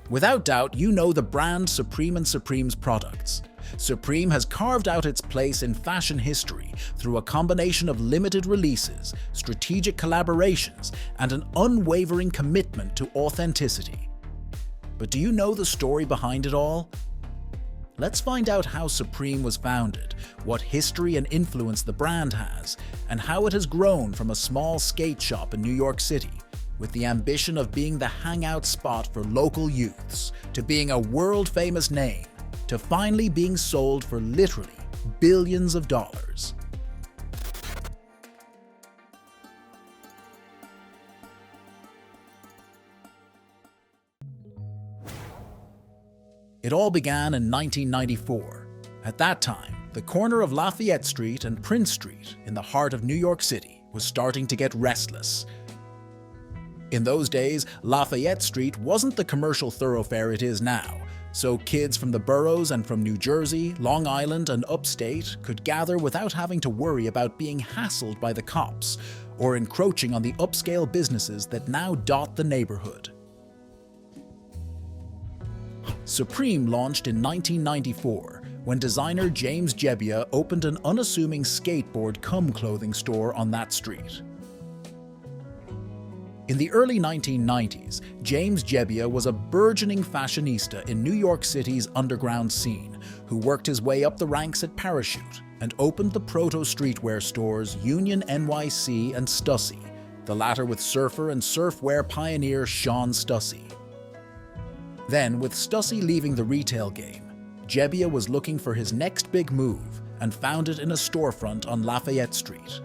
Without doubt, you know the brand Supreme and Supreme's products. Supreme has carved out its place in fashion history through a combination of limited releases, strategic collaborations, and an unwavering commitment to authenticity. But do you know the story behind it all? Let's find out how Supreme was founded, what history and influence the brand has, and how it has grown from a small skate shop in New York City, with the ambition of being the hangout spot for local youths, to being a world-famous name, to finally being sold for literally billions of dollars. It all began in 1994. At that time, the corner of Lafayette Street and Prince Street in the heart of New York City was starting to get restless. In those days, Lafayette Street wasn't the commercial thoroughfare it is now, so kids from the boroughs and from New Jersey, Long Island, and upstate could gather without having to worry about being hassled by the cops or encroaching on the upscale businesses that now dot the neighborhood. Supreme launched in 1994 when designer James Jebbia opened an unassuming skateboard-cum-clothing store on that street. In the early 1990s, James Jebbia was a burgeoning fashionista in New York City's underground scene, who worked his way up the ranks at Parachute and opened the proto-streetwear stores Union NYC and Stussy, the latter with surfer and surfwear pioneer Sean Stussy. Then, with Stussy leaving the retail game, Jebbia was looking for his next big move and found it in a storefront on Lafayette Street.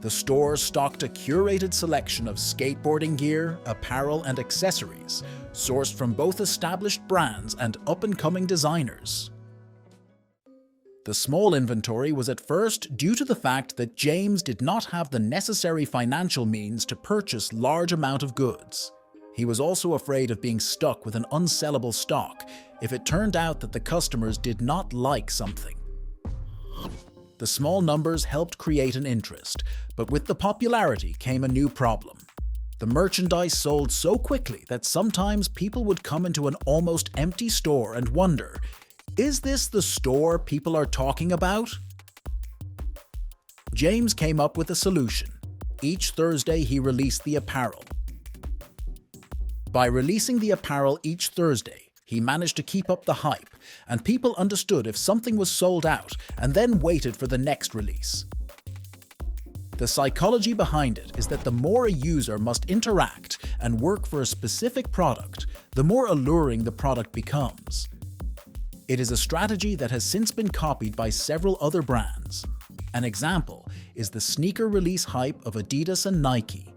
The store stocked a curated selection of skateboarding gear, apparel, and accessories, sourced from both established brands and up-and-coming designers. The small inventory was at first due to the fact that James did not have the necessary financial means to purchase large amount of goods. He was also afraid of being stuck with an unsellable stock if it turned out that the customers did not like something. The small numbers helped create an interest, but with the popularity came a new problem. The merchandise sold so quickly that sometimes people would come into an almost empty store and wonder, is this the store people are talking about? James came up with a solution. Each Thursday he released the apparel. By releasing the apparel each Thursday, he managed to keep up the hype, and people understood if something was sold out and then waited for the next release. The psychology behind it is that the more a user must interact and work for a specific product, the more alluring the product becomes. It is a strategy that has since been copied by several other brands. An example is the sneaker release hype of Adidas and Nike.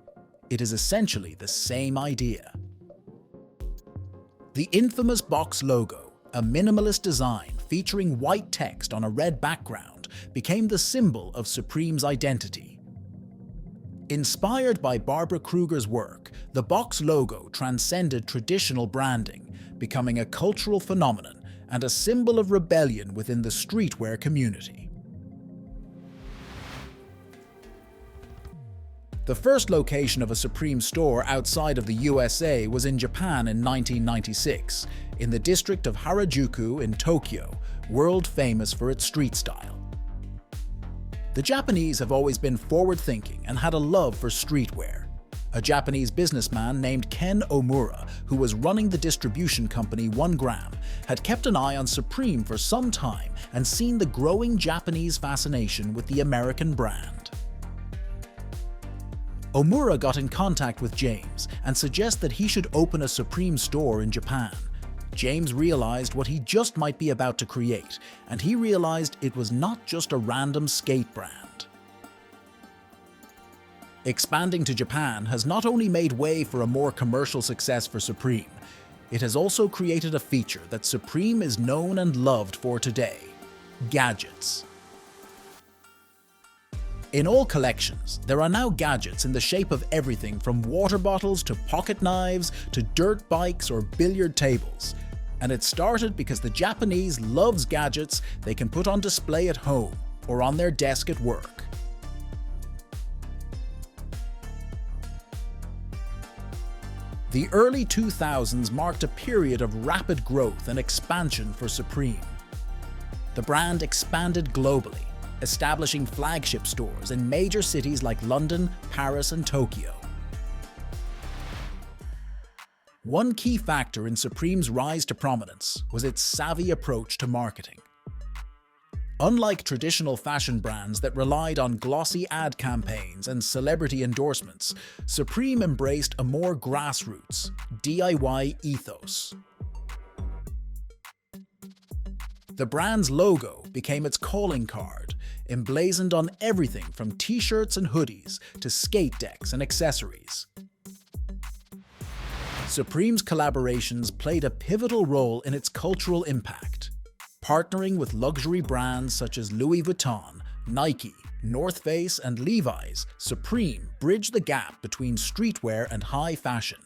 It is essentially the same idea. The infamous box logo, a minimalist design featuring white text on a red background, became the symbol of Supreme's identity. Inspired by Barbara Kruger's work, the box logo transcended traditional branding, becoming a cultural phenomenon and a symbol of rebellion within the streetwear community. The first location of a Supreme store outside of the USA was in Japan in 1996, in the district of Harajuku in Tokyo, world famous for its street style. The Japanese have always been forward-thinking and had a love for streetwear. A Japanese businessman named Ken Omura, who was running the distribution company 1 Gram, had kept an eye on Supreme for some time and seen the growing Japanese fascination with the American brand. Omura got in contact with James and suggested that he should open a Supreme store in Japan. James realized what he just might be about to create, and he realized it was not just a random skate brand. Expanding to Japan has not only made way for a more commercial success for Supreme, it has also created a feature that Supreme is known and loved for today: gadgets. In all collections, there are now gadgets in the shape of everything from water bottles to pocket knives to dirt bikes or billiard tables. And it started because the Japanese loves gadgets they can put on display at home or on their desk at work. The early 2000s marked a period of rapid growth and expansion for Supreme. The brand expanded globally, establishing flagship stores in major cities like London, Paris, and Tokyo. One key factor in Supreme's rise to prominence was its savvy approach to marketing. Unlike traditional fashion brands that relied on glossy ad campaigns and celebrity endorsements, Supreme embraced a more grassroots, DIY ethos. The brand's logo became its calling card, emblazoned on everything from t-shirts and hoodies to skate decks and accessories. Supreme's collaborations played a pivotal role in its cultural impact, partnering with luxury brands such as Louis Vuitton, Nike, North Face, and Levi's. Supreme bridged the gap between streetwear and high fashion.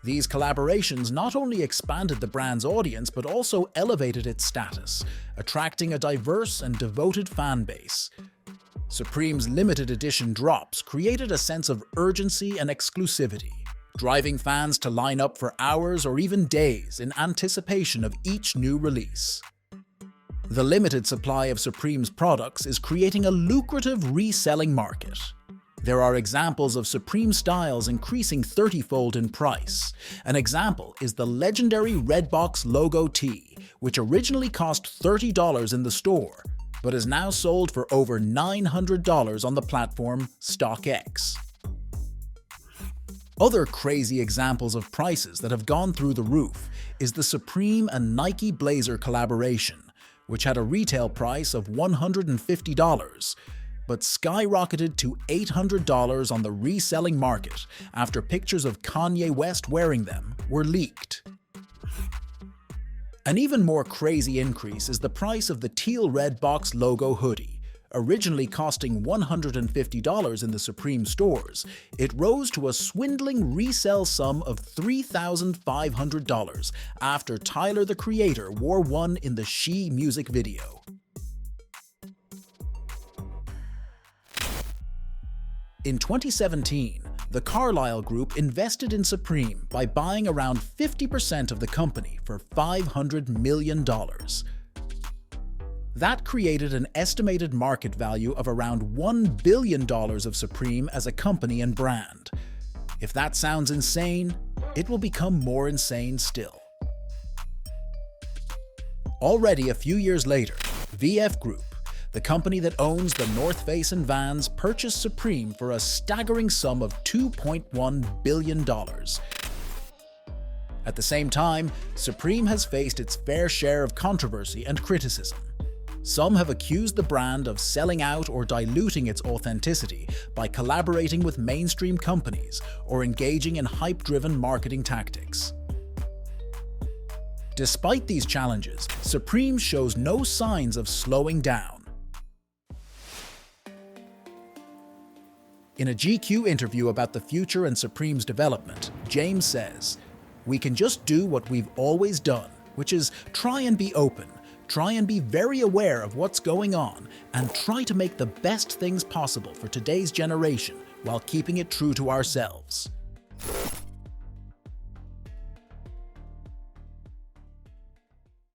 These collaborations not only expanded the brand's audience but also elevated its status, attracting a diverse and devoted fan base. Supreme's limited edition drops created a sense of urgency and exclusivity, driving fans to line up for hours or even days in anticipation of each new release. The limited supply of Supreme's products is creating a lucrative reselling market. There are examples of Supreme styles increasing 30-fold in price. An example is the legendary Redbox logo tee, which originally cost $30 in the store, but is now sold for over $900 on the platform StockX. Other crazy examples of prices that have gone through the roof is the Supreme and Nike Blazer collaboration, which had a retail price of $150, but skyrocketed to $800 on the reselling market after pictures of Kanye West wearing them were leaked. An even more crazy increase is the price of the teal Redbox logo hoodie. Originally costing $150 in the Supreme stores, it rose to a swindling resale sum of $3,500 after Tyler, the Creator, wore one in the She music video. In 2017, the Carlyle Group invested in Supreme by buying around 50% of the company for $500 million. That created an estimated market value of around $1 billion of Supreme as a company and brand. If that sounds insane, it will become more insane still. Already a few years later, VF Group, the company that owns the North Face and Vans, purchased Supreme for a staggering sum of $2.1 billion. At the same time, Supreme has faced its fair share of controversy and criticism. Some have accused the brand of selling out or diluting its authenticity by collaborating with mainstream companies or engaging in hype-driven marketing tactics. Despite these challenges, Supreme shows no signs of slowing down. In a GQ interview about the future and Supreme's development, James says, "We can just do what we've always done, which is try and be open, try and be very aware of what's going on, and try to make the best things possible for today's generation while keeping it true to ourselves."